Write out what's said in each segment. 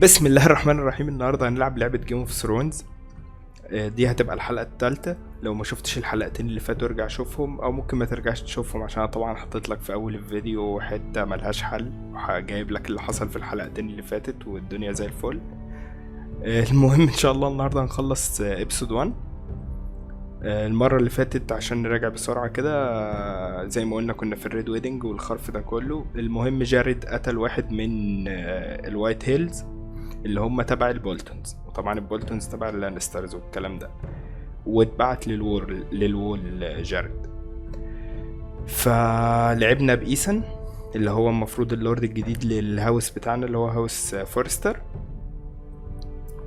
بسم الله الرحمن الرحيم. النهارده هنلعب لعبة جيم اوف ثرونز. دي هتبقى الحلقة الثالثة. لو ما شفتش الحلقتين اللي فاتوا ارجع شوفهم، او ممكن ما ترجعش تشوفهم عشان انا طبعا حطيت لك في اول الفيديو حتة ملهاش حل، وجايب لك اللي حصل في الحلقتين اللي فاتت والدنيا زي الفل. المهم ان شاء الله النهارده هنخلص ابسود 1. المرة اللي فاتت عشان نراجع بسرعة كده، زي ما قلنا كنا في الريد ويدنج والخرف ده كله. المهم جاريد قتل واحد من الوايت هيلز اللي هم تبع البولتونز، وطبعا البولتونز تبع اللانسترز والكلام ده، واتبعت للوول جاريد. فلعبنا بإيسن اللي هو المفروض اللورد الجديد للهاوس بتاعنا اللي هو هاوس فورستر،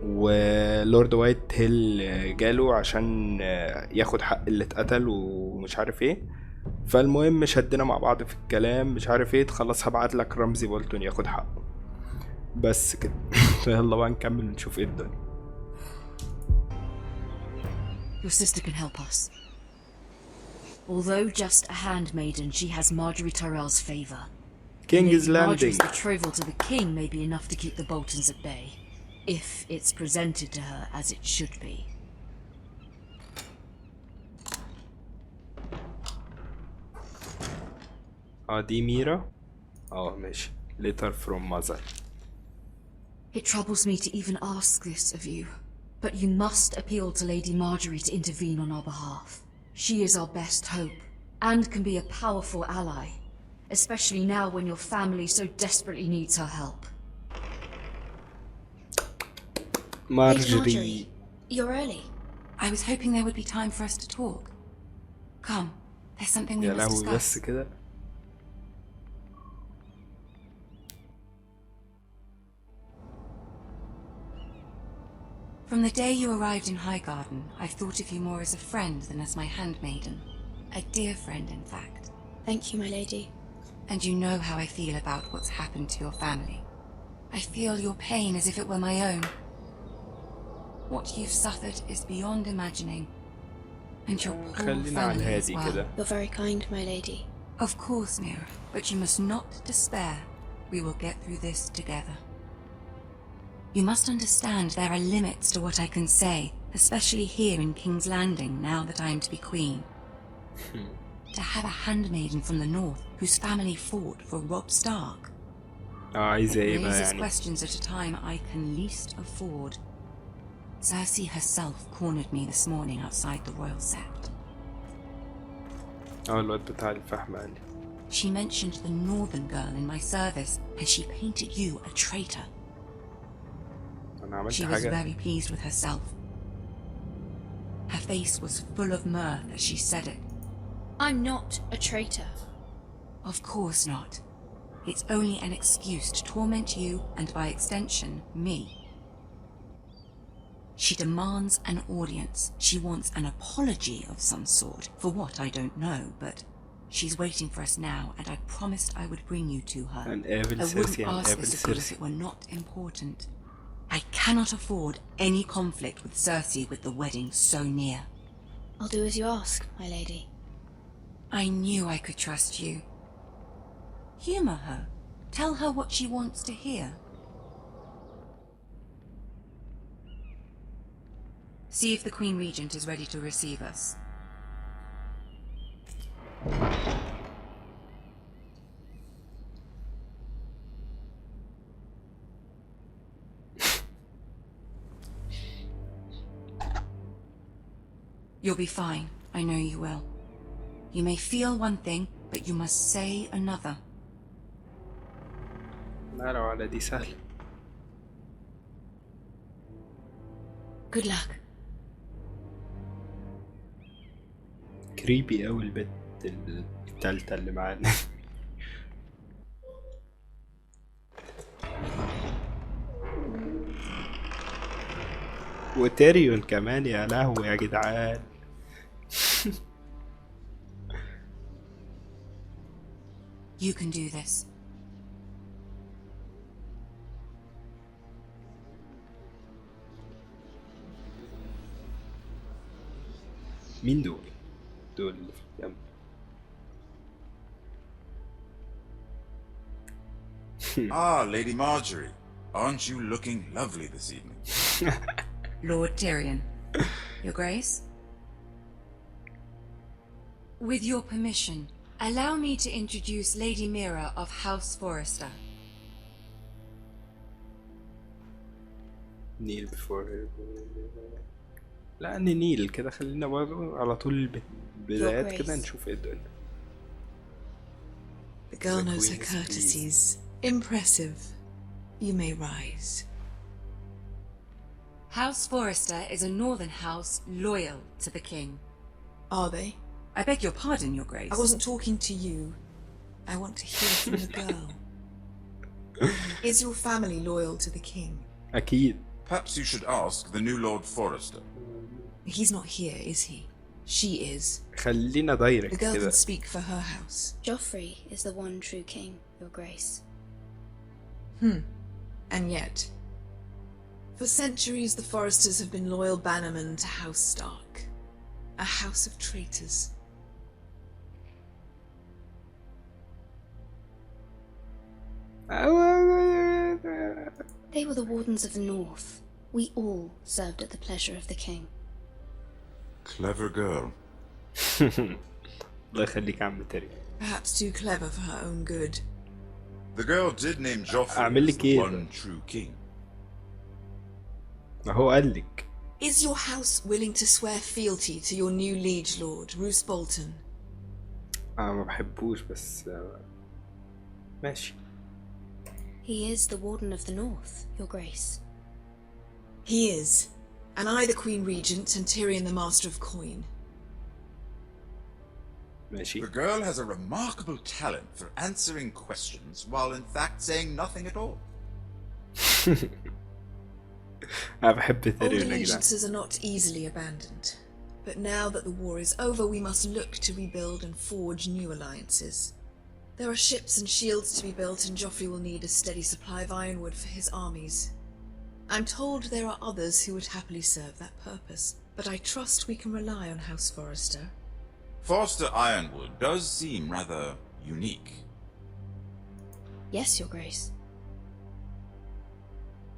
ولورد وايت هيل جاله عشان ياخد حق اللي اتقتل ومش عارف ايه. فالمهم شدنا مع بعض في الكلام مش عارف ايه، خلاص هبعت لك رامزي بولتون ياخد حقه بس كده. يلا بقى نكمل ونشوف ايه الدنيا. Your sister can help us. Although just a handmaiden, she has Marjorie Tyrell's favor. King's Landing. Marjorie's betrothal to the king may be enough to keep the Boltons at bay, if it's presented to her as it should be. دي ميرا. ماشي. Letter from mother. It troubles me to even ask this of you, but you must appeal to Lady Marjorie to intervene on our behalf. She is our best hope, and can be a powerful ally, especially now when your family so desperately needs her help. Marjorie. You're early. I was hoping there would be time for us to talk. Come, there's something we يا must لهوي discuss. بس كده. From the day you arrived in Highgarden, I've thought of you more as a friend than as my handmaiden. A dear friend, in fact. Thank you, my lady. And you know how I feel about what's happened to your family. I feel your pain as if it were my own. What you've suffered is beyond imagining. And your poor خلينا على family as الهادي well. كده. You're very kind, my lady. Of course, Mira, but you must not despair. We will get through this together. You must understand there are limits to what I can say, especially here in King's Landing now that I am to be queen. To have a handmaiden from the north whose family fought for Robb Stark. عايزة ايه It بقى raises يعني؟ questions at a time I can least afford. Cersei herself cornered me this morning outside the royal sept. الواد بتاع الفحم قال لي. She mentioned the northern girl in my service and she painted you a traitor. انا عملت She was حاجة. very pleased with herself. Her face was full of mirth as she said it. I'm not a traitor. Of course not. It's only an excuse to torment you and by extension, me. She demands an audience. She wants an apology of some sort. For what, I don't know, but she's waiting for us now and I promised I would bring you to her. An evil I wouldn't Cersei, an ask evil this of you if Cersei. it were not important. I cannot afford any conflict with Cersei with the wedding so near. I'll do as you ask, my lady. I knew I could trust you. Humor her. Tell her what she wants to hear. See if the Queen Regent is ready to receive us. You'll be fine. I know you will. You may feel one thing, but you must say another. لا لو على دي سهل. Good luck. كريبي اوي البت التالتة اللي معانا. وتيريون كمان يا لهوي يا جدعان. You can do this. مين دول؟ دول اللي في الجنب. Ah, Lady Marjorie. Aren't you looking lovely this evening? Lord Tyrion. Your Grace? With your permission, allow me to introduce Lady Mira of House Forrester. نيل بفور. لا نيل كده، خلينا برضه على طول البدايات كده نشوف ايه الدنيا. The girl The knows queen her is courtesies. Impressive. You may rise. House Forrester is a northern house loyal to the king. Are they? I beg your pardon, Your Grace. I wasn't talking to you. I want to hear from the girl. Is your family loyal to the king? أكيد. Perhaps you should ask the new Lord Forrester. He's not here, is he? She is. خلينا The دايركت girl كده. can speak for her house. Joffrey is the one true king, Your Grace. And yet, for centuries the Forresters have been loyal bannermen to House Stark. A house of traitors. They were the Wardens of the North. We all served at the pleasure of the king. Clever girl. الله يخليك يا عم تيري. Perhaps too clever for her own good. The girl did name Joffrey أعمل as لك the إيه؟ one true king. ما هو قال لك. Is your house willing to swear fealty to your new liege lord, Roose Bolton? أنا ما بحبوش بس ماشي. He is the Warden of the North, Your Grace. He is. And I the Queen Regent and Tyrion the Master of Coin. ماشي. The girl has a remarkable talent for answering questions while in fact saying nothing at all. أنا بحب Old تيريون يا جدعان. allegiances are not easily abandoned. But now that the war is over, we must look to rebuild and forge new alliances. There are ships and shields to be built, and Joffrey will need a steady supply of ironwood for his armies. I'm told there are others who would happily serve that purpose, but I trust we can rely on House Forrester. Forster Ironwood does seem rather unique. Yes, Your Grace.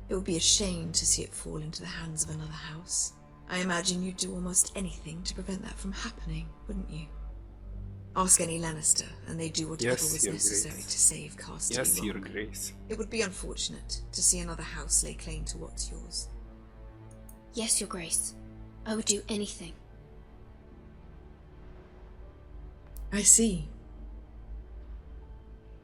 It would be a shame to see it fall into the hands of another house. I imagine you'd do almost anything to prevent that from happening, wouldn't you? Ask any Lannister, and they'd do whatever Yes, was Your necessary Grace. to save Casterly Yes, Your Rock. Grace. It would be unfortunate to see another house lay claim to what's yours. Yes, Your Grace. I would do anything. I see.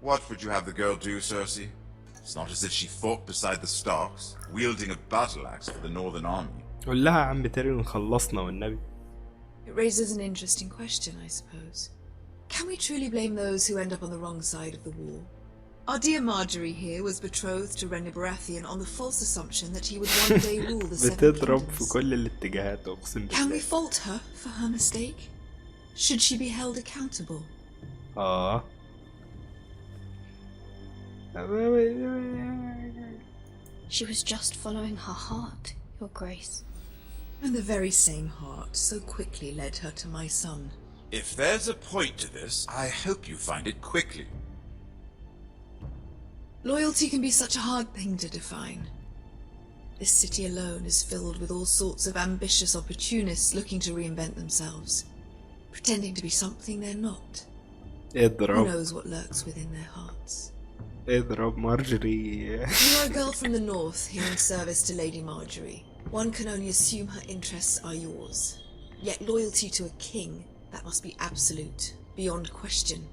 What would you have the girl do, Cersei? It's not as if she fought beside the Starks, wielding a battle axe for the Northern Army. قول لها يا عم تيريون خلصنا والنبي. It raises an interesting question, I suppose. Can we truly blame those who end up on the wrong side of the war? Our dear Marjorie here was betrothed to Renly Baratheon on the false assumption that he would one day rule the Seven بتضرب في Kingdoms. كل الاتجاهات أقسم Can we بالله. fault her for her mistake? Should she be held accountable? She was just following her heart, Your Grace. And the very same heart so quickly led her to my son. If there's a point to this, I hope you find it quickly. Loyalty can be such a hard thing to define. This city alone is filled with all sorts of ambitious opportunists looking to reinvent themselves, pretending to be something they're not. Who اضرب knows what lurks within their hearts? اضرب مارجري. You are a girl from the north here in service to Lady Marjorie. One can only assume her interests are yours. Yet loyalty to a king, that must be absolute, beyond question.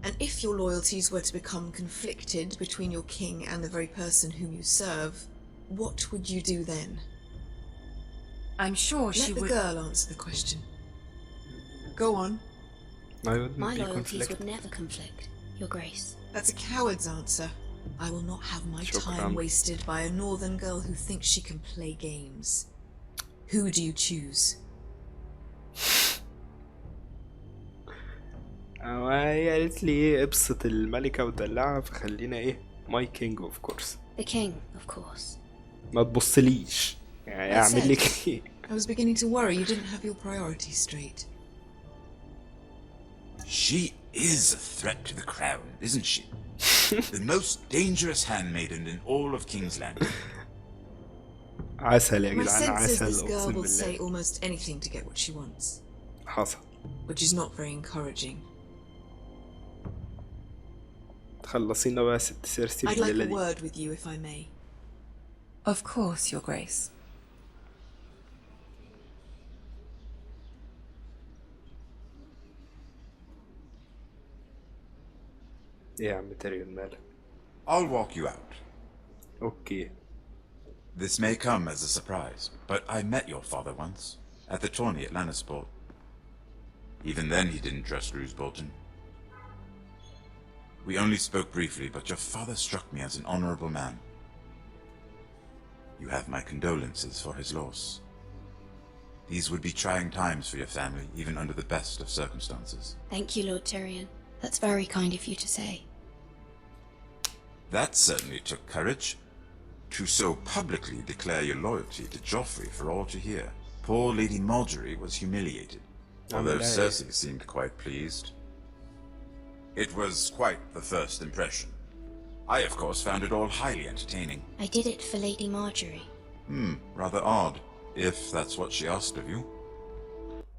And if your loyalties were to become conflicted between your king and the very person whom you serve, what would you do then? I'm sure she Let the would. girl answer the question. Go on. ما wouldn't My be loyalties conflict. would never conflict, Your Grace. That's a coward's answer. I will not have my Shukran. time wasted by a northern girl who thinks she can play games. Who do you choose? هي قالت لي ايه ابسط الملكة ودلعها فخلينا ايه ماي كينج اوف كورس. The king, of course. ما تبصليش يعني اعمل لك ايه. I was beginning to worry you didn't have your priorities straight. She is a threat to the crown, isn't she? The most dangerous handmaiden in all of King's Landing. عسل يا My جدعان، sense is عسل this girl اقسم will say بالله. almost anything to get what she wants, حصل. which is not very encouraging. تخلصينا بقى ست سيرسي I'd like الليلة a دي. word with you if I may. Of course, Your Grace. ايه يا عم تيريون مالك؟ I'll walk you out. اوكي. This may come as a surprise, but I met your father once, at the tourney at Lannisport. Even then he didn't trust Roose Bolton. We only spoke briefly, but your father struck me as an honorable man. You have my condolences for his loss. These would be trying times for your family, even under the best of circumstances. Thank you, Lord Tyrion. That's very kind of you to say. That certainly took courage. To so publicly declare your loyalty to Joffrey for all to hear. Poor Lady Marjorie was humiliated, although Cersei seemed quite pleased. It was quite the first impression. I, of course, found it all highly entertaining. I did it for Lady Marjorie. Rather odd, if that's what she asked of you.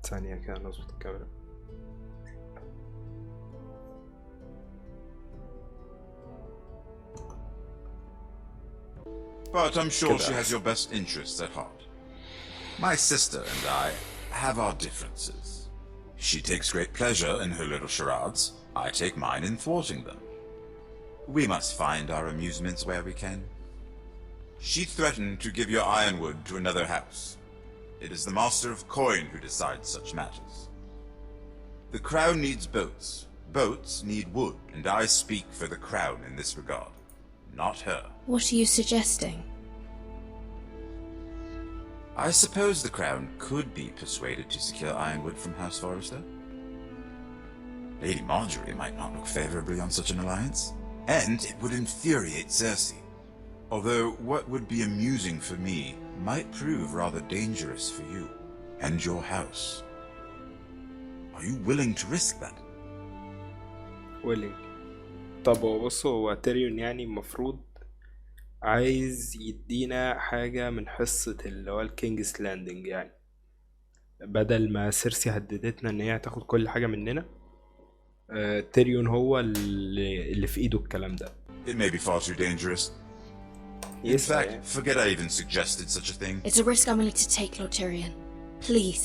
ثانية كده نظبط الكاميرا. But I'm sure she Good has your best interests at heart. My sister and I have our differences. She takes great pleasure in her little charades. I take mine in thwarting them. We must find our amusements where we can. She threatened to give your ironwood to another house. It is the Master of Coin who decides such matters. The Crown needs boats. Boats need wood, and I speak for the Crown in this regard, not her. What are you suggesting? I suppose the Crown could be persuaded to secure ironwood from House Forrester. Lady Marjorie might not look favorably on such an alliance, and it would infuriate Cersei. Although what would be amusing for me might prove rather dangerous for you and your house. Are you willing to risk that? ويلينج. طب هو بص، هو تيريون يعني المفروض عايز يدينا حاجة من حصة اللي هو الكينجز لاندنج، يعني بدل ما سيرسي هددتنا ان هي هتاخد كل حاجة مننا. تيريون هو اللي في ايده الكلام ده. It may be far too dangerous. In fact, forget I even suggested such a thing. It's a risk I'm willing to take, Lord Tyrion. Please.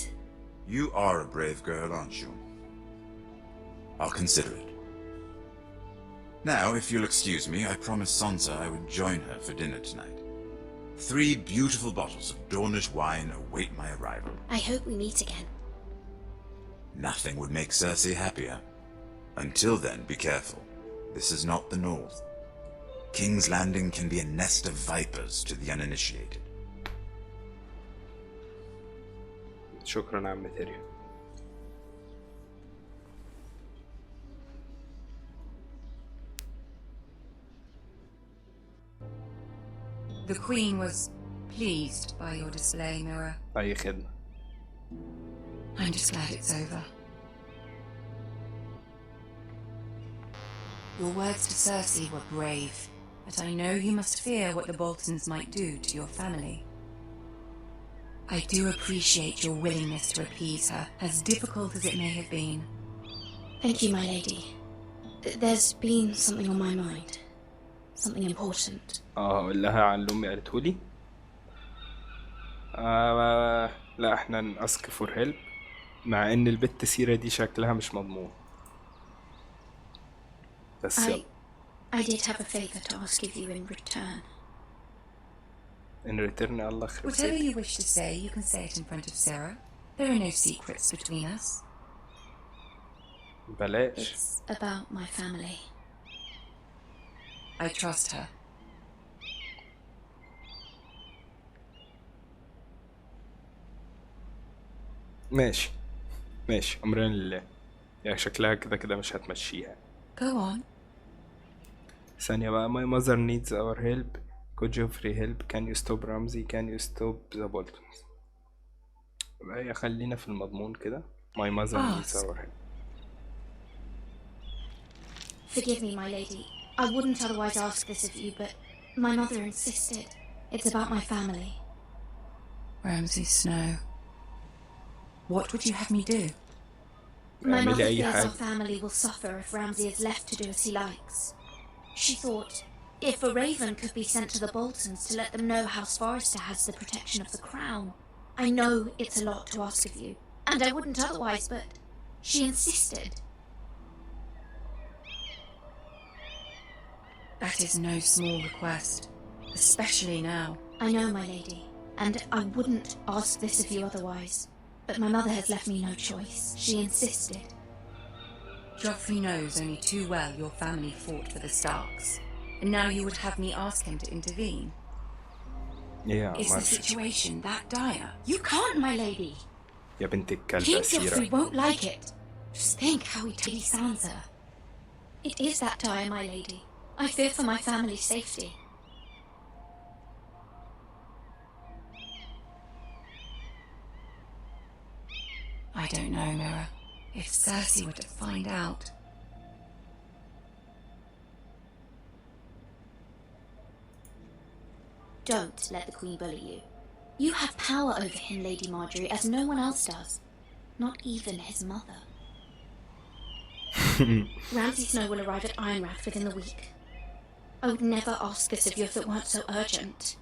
You are a brave girl, aren't you? I'll consider it. Now, if you'll excuse me, I promised Sansa I would join her for dinner tonight. 3 beautiful bottles of Dornish wine await my arrival. I hope we meet again. Nothing would make Cersei happier. Until then, be careful. This is not the North. King's Landing can be a nest of vipers to the uninitiated. شكرا يا عم تيريون. The Queen was pleased by your display, Mira. أي خدمة. I'm just glad it's over. Your words to Cersei were brave, but I know you must fear what the Boltons might do to your family. I do appreciate your willingness to appease her, as difficult as it may have been. Thank you, my lady. There's been something on my mind. Something important. اقول لها عن اللي امي قالتهولي. لا احنا ناسك فور هيلب، مع ان البت سيرة دي شكلها مش مضمون. بس I did have a favor to ask of you in return. in return الله يخرب Whatever بيتك. you wish to say, you can say it in front of Sarah. There are no secrets between us. بلاش. It's about my family. I trust her. ماشي ماشي، امرنا لله. يعني شكلها كده كده مش هتمشيها. Go on. ثانية بقى. my mother needs our help. could Joffrey help? can you stop Ramsey? can you stop the Boltons? بقى خلينا في المضمون كده. my mother needs our help. Forgive me, my lady. I wouldn't otherwise ask this of you, but my mother insisted. It's about my family. Ramsay Snow. What would you have me do? My اعملي mother أي fears our حاجة. family will suffer if Ramsay is left to do as he likes. She thought, if a raven could be sent to the Boltons to let them know House Forrester has the protection of the crown. I know it's a lot to ask of you, and I wouldn't otherwise, but she insisted. That is no small request, especially now. I know, my lady, and I wouldn't ask this of you otherwise, but my mother has left me no choice. She insisted. Joffrey knows only too well your family fought for the Starks, and now you would have me ask him to intervene. يا Is the مارش situation that dire? You can't, my lady. يا بنت الكلب King أسيرة. Joffrey won't like it. Just think how he treats Sansa. It is that dire, my lady. I fear for my family's safety. I don't know, Mira. If Cersei were to find out. Don't let the Queen bully you. You have power over him, Lady Marjorie, as no one else does. Not even his mother. Ramsay Snow will arrive at Ironrath within the week. I would never ask this of you if it weren't so urgent.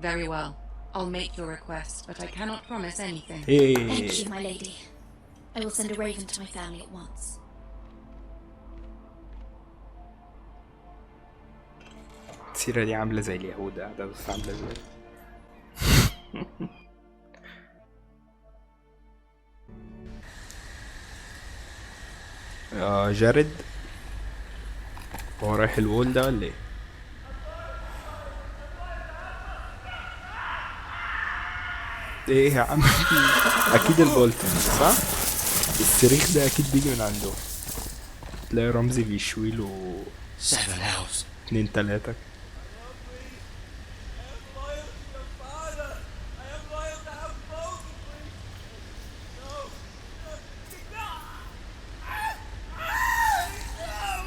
Very well. I'll make your request, but I cannot promise anything. Thank you, my lady. I will send a raven to my family at once. السيرة دي عاملة زي اليهود قاعدة بس عاملة زي جارد هو رايح الوول ده ولا ايه؟ ايه يا عم اكيد البولتون صح؟ الصريخ ده اكيد بيجي من عنده. تلاقي رمزي بيشويله 2 3.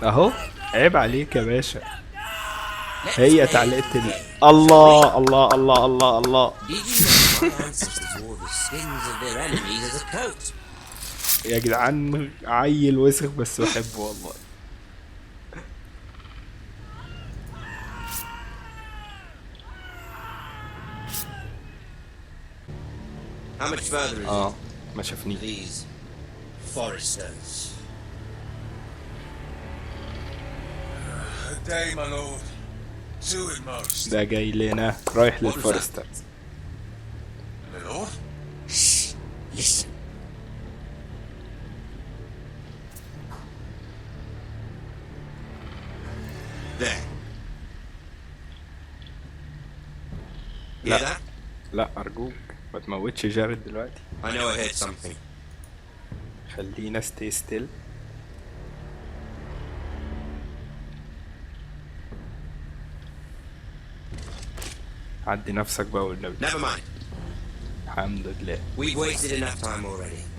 اهو عيب عليك يا باشا. هي تعليقة الله الله الله الله الله. يا جدعان عيل وسخ بس بحبه والله. How much further is اه ما شافني. these foresters? A day, my lord. Two at most. ده جاي لنا رايح للفورستر. My lord? Shh. Listen. There. Hear that? لا ارجوك ما تموتش جارد دلوقتي. I know I heard something. خلينا stay still. عدي نفسك بقى والنبي. Never mind. الحمد لله. We've wasted enough time already.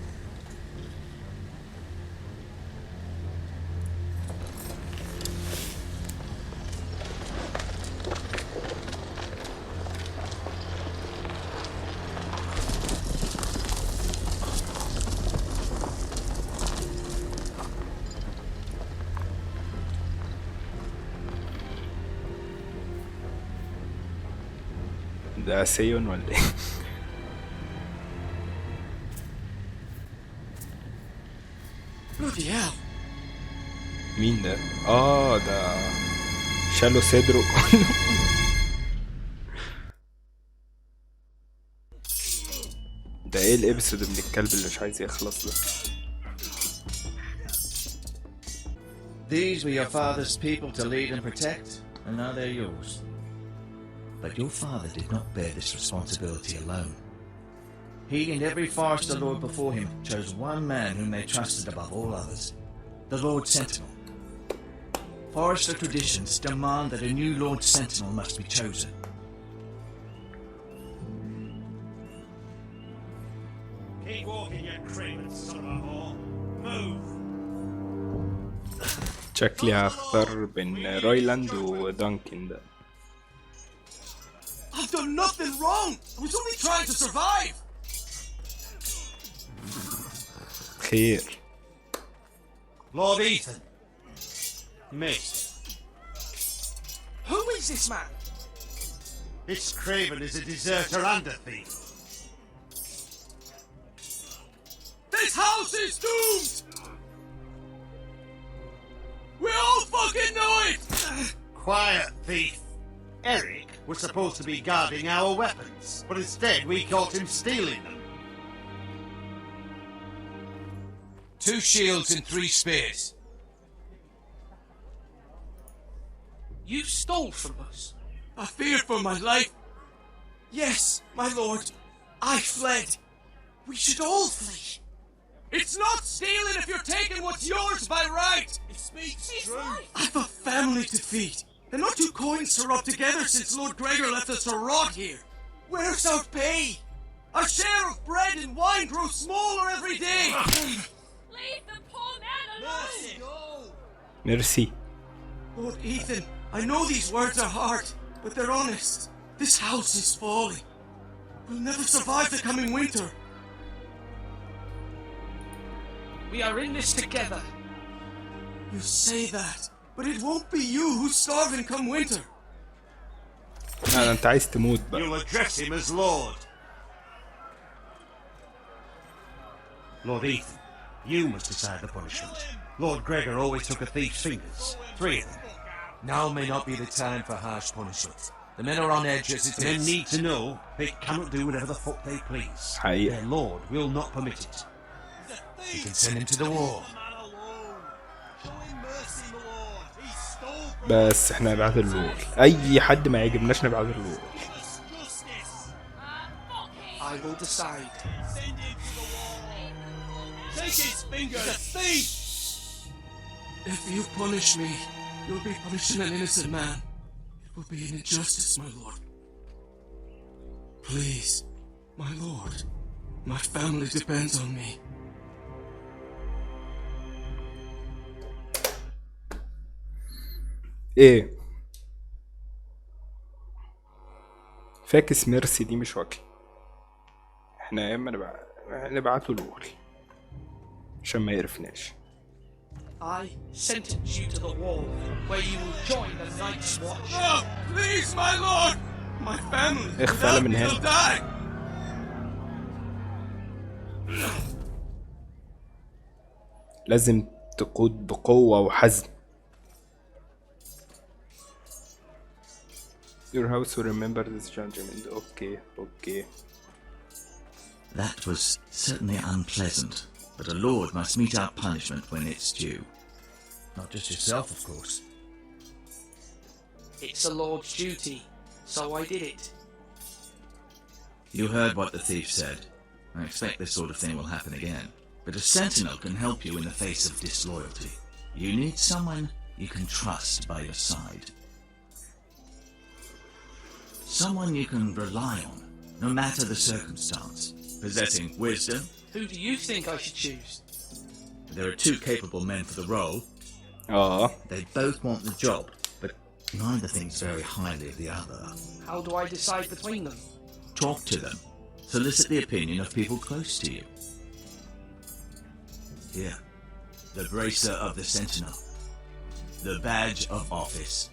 ده سيون ولا ايه؟ Bloody hell. مين ده؟ اه ده شالوا صدره كله. ده ايه الابسود من الكلب اللي مش عايز يخلص ده؟ These were your father's people to lead and protect, and now they're yours. But your father did not bear this responsibility alone. He and every Forester Lord before him chose one man whom they trusted above all others, the Lord Sentinel. Forester traditions demand that a new Lord Sentinel must be chosen. Keep walking, you craven son of a whore. Move. شكلي هختار بين رويلاند ودانكن ده. I've done nothing wrong. I was only trying to survive. خير. Lord Ethan. Mate. Who is this man? This craven is a deserter and a thief. This house is doomed. We all fucking know it. Quiet, thief. Eric was supposed to be guarding our weapons, but instead we caught him stealing them. 2 shields and 3 spears. You stole from us. I feared for my life. Yes, my lord. I fled. We should all flee. It's not stealing if you're taking what's yours by right. He speaks true. I've a family to feed. And not 2 coins to rub together since Lord Gregor left us to rot here. Where's our pay? Our share of bread and wine grows smaller every day. Leave the poor man alone! ميرسي. Lord Ethan, I know these words are hard, but they're honest. This house is falling. We'll never survive the coming winter. We are in this together. You say that, but it won't be you who's starving come winter. أنت عايز تموت بقى. You'll address him as Lord. Lord Ethan, you must decide the punishment. Lord Gregor always took a thief's fingers. 3 of them. Now may not be the time for harsh punishment. The men are on edge as it Men is. need to know they cannot do whatever the fuck they please. حقيقة. Their Lord will not permit it. You can send him to the war. بس احنا نبعت اللور. أي حد ما يعجبناش نبعت اللور. I will decide. Take his fingers, thief! If you punish me, you'll be punishing an innocent man. It will be an injustice, my lord. Please, my lord, my family depends on me. ايه فاكس ميرسي دي مش واكل. احنا يا اما نبعته لور عشان ما يقرفناش. I sentence you to the wall, where you will join the Night's Watch. No, please, my lord! My family, اخفى من will هنا. die! لازم تقود بقوة وحزم. Your house will remember this judgment. Okay. That was certainly unpleasant, but a lord must mete out punishment when it's due. Not just yourself, of course. It's a lord's duty, so I did it. You heard what the thief said. I expect this sort of thing will happen again. But a sentinel can help you in the face of disloyalty. You need someone you can trust by your side. Someone you can rely on, no matter the circumstance. Possessing wisdom. Who do you think I should choose? There are 2 capable men for the role. They both want the job, but neither thinks very highly of the other. How do I decide between them? Talk to them. Solicit the opinion of people close to you. Here, the bracer of the Sentinel. The badge of office.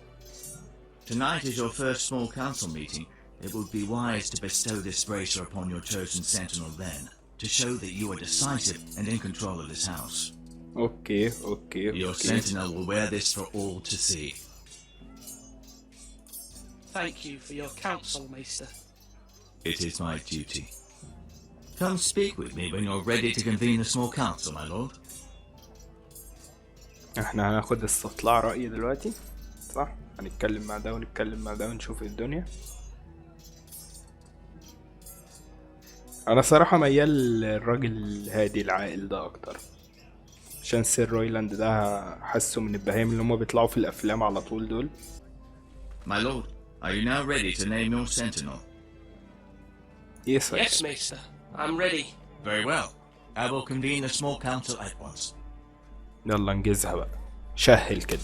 Tonight is your first small council meeting. It would be wise to bestow this bracer upon your chosen Sentinel then, to show that you are decisive and in control of this house. Okay. Your Sentinel will wear this for all to see. Thank you for your counsel, Maester. It is my duty. Come speak with me when you're ready to convene the small council, my lord. احنا هناخد استطلاع رأي دلوقتي صح؟ هنتكلم مع ده ونتكلم مع ده ونشوف الدنيا. انا صراحة ميال للراجل الهادي العاقل ده اكتر، عشان سير رويلاند ده حاسه من البهايم اللي هما بيطلعوا في الافلام على طول دول. My lord, are you now ready to name your sentinel? Yes, Yes, Maester. I'm ready. Very well. I will convene the small council at once. يلا انجزها بقى، شهل كده.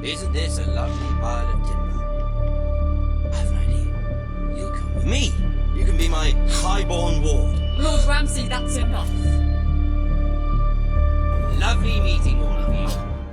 Isn't this a lovely pile of timber? I have an idea. You'll come with me. You can be my highborn ward. Lord Ramsay, that's enough. Lovely meeting all.